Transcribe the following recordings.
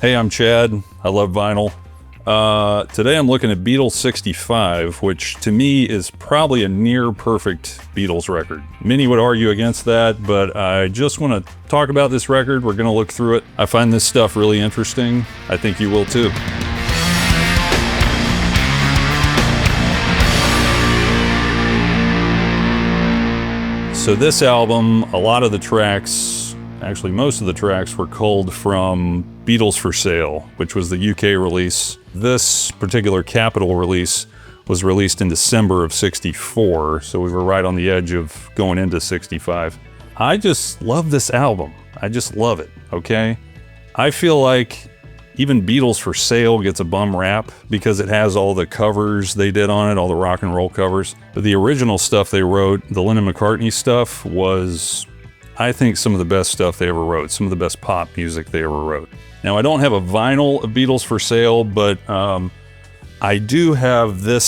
Hey, I'm Chad. I love vinyl. Today I'm looking at Beatles 65, which to me is probably a near perfect Beatles record. Many would argue against that, but I just want to talk about this record. We're going to look through it. I find this stuff really interesting. I think you will too. So this album, a lot of the tracks, actually most of the tracks, were culled from Beatles for Sale, which was the UK release. This particular Capitol release was released in December of 64, so we were right on the edge of going into 65. I just love this album. I just love it, okay? I feel like even Beatles for Sale gets a bum rap because it has all the covers they did on it, all the rock and roll covers. But the original stuff they wrote, the Lennon-McCartney stuff, was, I think, some of the best stuff they ever wrote, some of the best pop music they ever wrote. Now, I don't have a vinyl of Beatles for Sale, but I do have this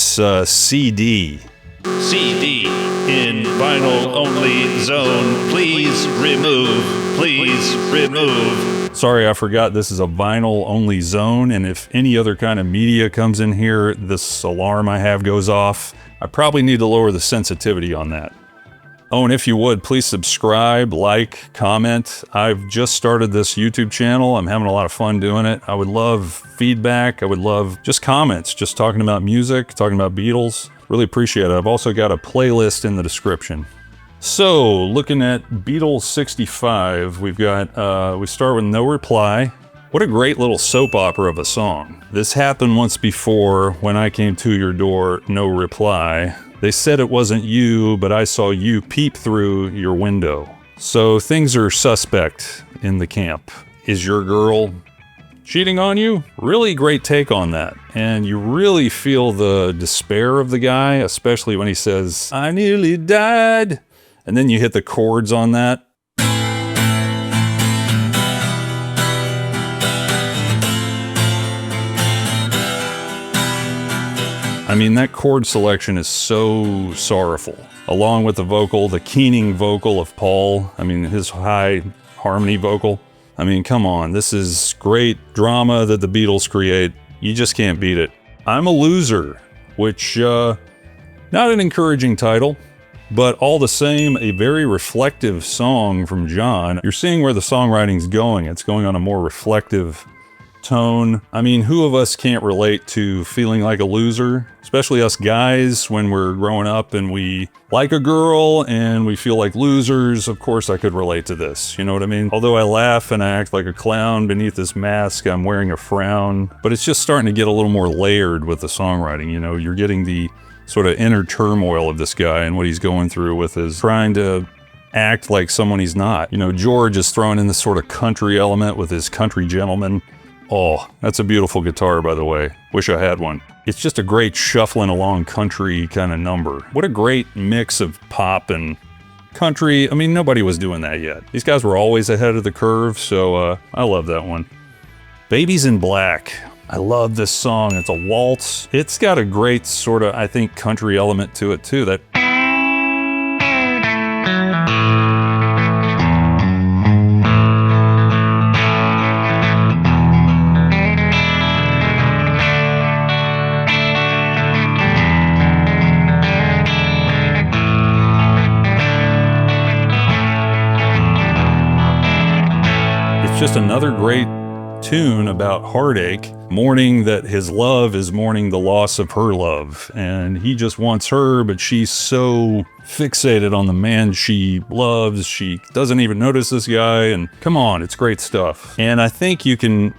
CD. CD in vinyl only zone. Please remove. Sorry, I forgot this is a vinyl only zone, and if any other kind of media comes in here, this alarm I have goes off. I probably need to lower the sensitivity on that. Oh, and if you would, please subscribe, like, comment. I've just started this YouTube channel. I'm having a lot of fun doing it. I would love feedback. I would love just comments, just talking about music, talking about Beatles. Really appreciate it. I've also got a playlist in the description. So, looking at Beatles 65, we start with No Reply. What a great little soap opera of a song. This happened once before when I came to your door, no reply. They said it wasn't you, but I saw you peep through your window. So things are suspect in the camp. Is your girl cheating on you? Really great take on that. And you really feel the despair of the guy, especially when he says, I nearly died. And then you hit the chords on that. I mean, that chord selection is so sorrowful. Along with the vocal, the keening vocal of Paul. I mean, his high harmony vocal. I mean, come on, this is great drama that the Beatles create. You just can't beat it. I'm a Loser, which, not an encouraging title, but all the same, a very reflective song from John. You're seeing where the songwriting's going. It's going on a more reflective tone. I mean, who of us can't relate to feeling like a loser? Especially us guys when we're growing up and we like a girl and we feel like losers. Of course I could relate to this, you know what I mean? Although I laugh and I act like a clown beneath this mask, I'm wearing a frown. But it's just starting to get a little more layered with the songwriting, you know? You're getting the sort of inner turmoil of this guy and what he's going through with his trying to act like someone he's not. You know, George is throwing in this sort of country element with his country gentleman. Oh, that's a beautiful guitar, by the way. Wish I had one. It's just a great shuffling along country kind of number. What a great mix of pop and country. I mean, nobody was doing that yet. These guys were always ahead of the curve, so I love that one. Babies in Black. I love this song. It's a waltz. It's got a great sort of, I think, country element to it, too. That just another great tune about heartache, mourning that his love is mourning the loss of her love. And he just wants her, but she's so fixated on the man she loves. She doesn't even notice this guy. And come on, it's great stuff. And I think you can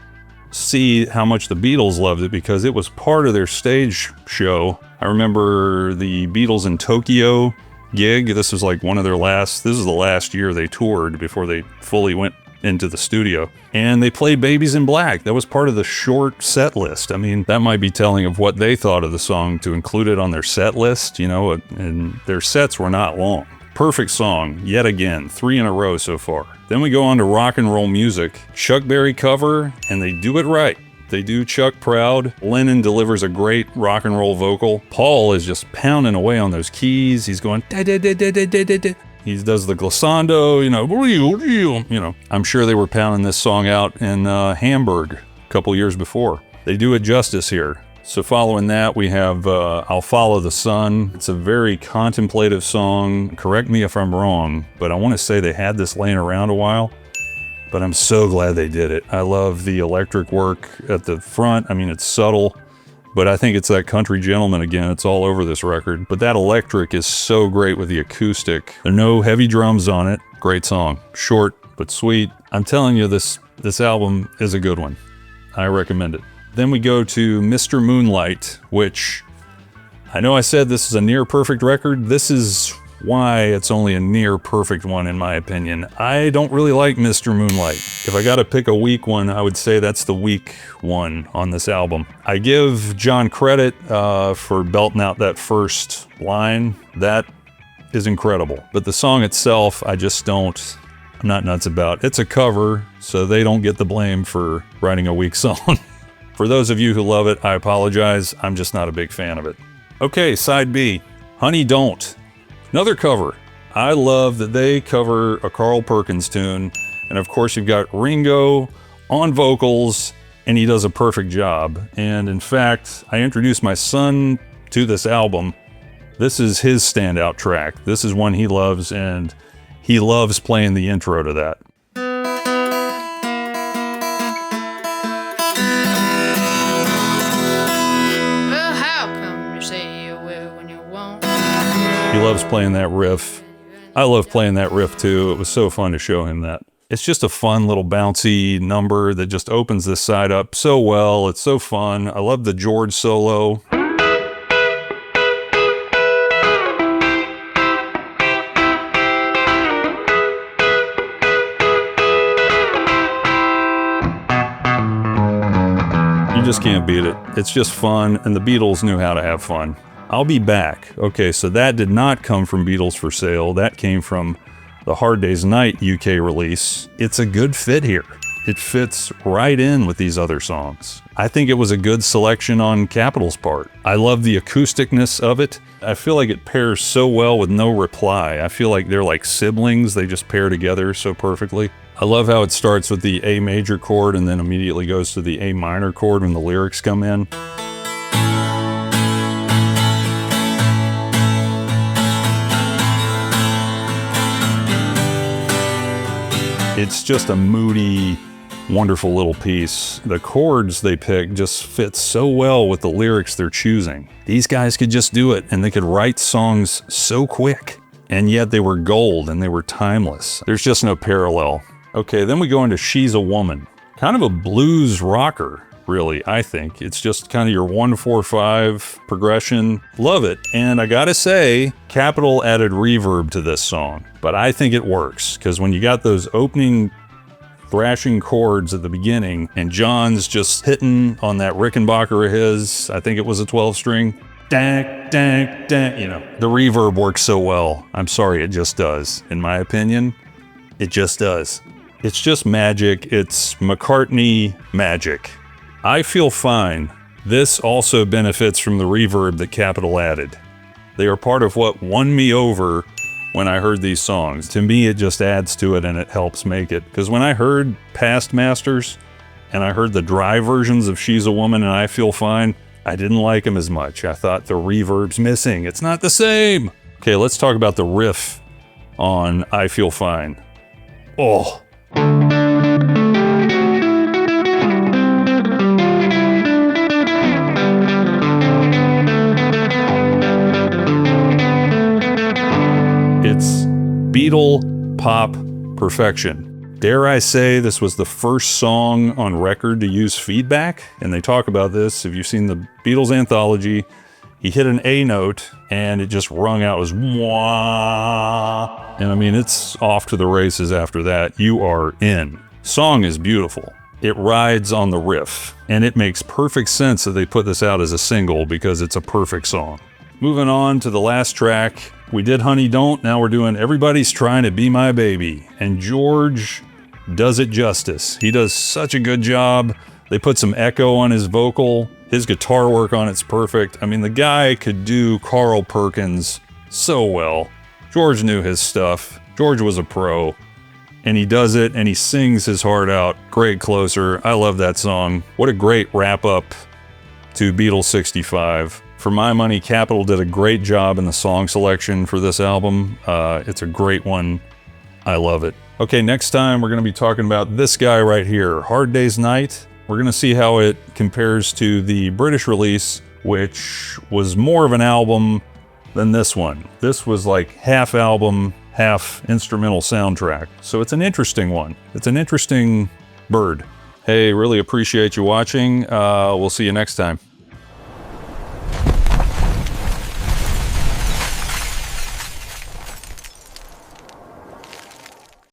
see how much the Beatles loved it because it was part of their stage show. I remember the Beatles in Tokyo gig. This was like this is the last year they toured before they fully went into the studio, and they played Babies in Black. That was part of the short set list. I mean, that might be telling of what they thought of the song to include it on their set list, you know, and their sets were not long. Perfect song, yet again, 3 in a row so far. Then we go on to Rock and Roll Music. Chuck Berry cover, and they do it right. They do Chuck proud. Lennon delivers a great rock and roll vocal. Paul is just pounding away on those keys. He's going da da da da da da da. He does the glissando, you know, I'm sure they were pounding this song out in Hamburg a couple years before. They do it justice here. So following that, we have I'll Follow the Sun. It's a very contemplative song. Correct me if I'm wrong, but I want to say they had this laying around a while, but I'm so glad they did it. I love the electric work at the front. I mean, it's subtle, but I think it's that country gentleman again. It's all over this record. But that electric is so great with the acoustic. There are no heavy drums on it. Great song. Short, but sweet. I'm telling you, this album is a good one. I recommend it. Then we go to Mr. Moonlight, which I know I said this is a near perfect record. This is why it's only a near perfect one in my opinion. I don't really like Mr. Moonlight. If I gotta pick a weak one, I would say that's the weak one on this album. I give John credit for belting out that first line. That is incredible. But the song itself, I'm not nuts about. It's a cover, so they don't get the blame for writing a weak song. For those of you who love it, I apologize. I'm just not a big fan of it. Okay, side B, Honey Don't. Another cover. I love that they cover a Carl Perkins tune. And of course, you've got Ringo on vocals, and he does a perfect job. And in fact, I introduced my son to this album. This is his standout track. This is one he loves, and he loves playing the intro to that. He loves playing that riff. I love playing that riff too. It was so fun to show him that. It's just a fun little bouncy number that just opens this side up so well. It's so fun. I love the George solo. You just can't beat it. It's just fun, and the Beatles knew how to have fun. I'll Be Back. Okay, so that did not come from Beatles for Sale. That came from the Hard Day's Night UK release. It's a good fit here. It fits right in with these other songs. I think it was a good selection on Capitol's part. I love the acousticness of it. I feel like it pairs so well with No Reply. I feel like they're like siblings. They just pair together so perfectly. I love how it starts with the A major chord and then immediately goes to the A minor chord when the lyrics come in. It's just a moody, wonderful little piece. The chords they pick just fit so well with the lyrics they're choosing. These guys could just do it, and they could write songs so quick. And yet they were gold, and they were timeless. There's just no parallel. Okay, then we go into She's a Woman. Kind of a blues rocker, really, I think. It's just kind of your 1-4-5 progression. Love it. And I gotta say, Capitol added reverb to this song, but I think it works, because when you got those opening thrashing chords at the beginning, and John's just hitting on that Rickenbacker of his, I think it was a 12-string, dang, dang, dang, you know, the reverb works so well. I'm sorry, it just does. In my opinion, it just does. It's just magic. It's McCartney magic. I Feel Fine. This also benefits from the reverb that Capitol added. They are part of what won me over when I heard these songs. To me, it just adds to it and it helps make it. Because when I heard Past Masters and I heard the dry versions of She's a Woman and I Feel Fine, I didn't like them as much. I thought the reverb's missing. It's not the same. Okay, let's talk about the riff on I Feel Fine. Oh. It's Beatle pop perfection. Dare I say this was the first song on record to use feedback? And they talk about this. If you've seen the Beatles anthology, he hit an A note and it just rung out as wah. And I mean, it's off to the races after that. You are in. Song is beautiful. It rides on the riff, and it makes perfect sense that they put this out as a single because it's a perfect song. Moving on to the last track. We did Honey Don't, now we're doing Everybody's Trying to Be My Baby. And George does it justice. He does such a good job. They put some echo on his vocal. His guitar work on it's perfect. I mean, the guy could do Carl Perkins so well. George knew his stuff. George was a pro. and he does it, and he sings his heart out. Great closer. I love that song. What a great wrap up to Beatles 65. For my money, Capitol did a great job in the song selection for this album. It's a great one. I love it. Okay, next time we're going to be talking about this guy right here, Hard Day's Night. We're going to see how it compares to the British release, which was more of an album than this one. This was like half album, half instrumental soundtrack. So it's an interesting one. It's an interesting bird. Hey, really appreciate you watching. We'll see you next time.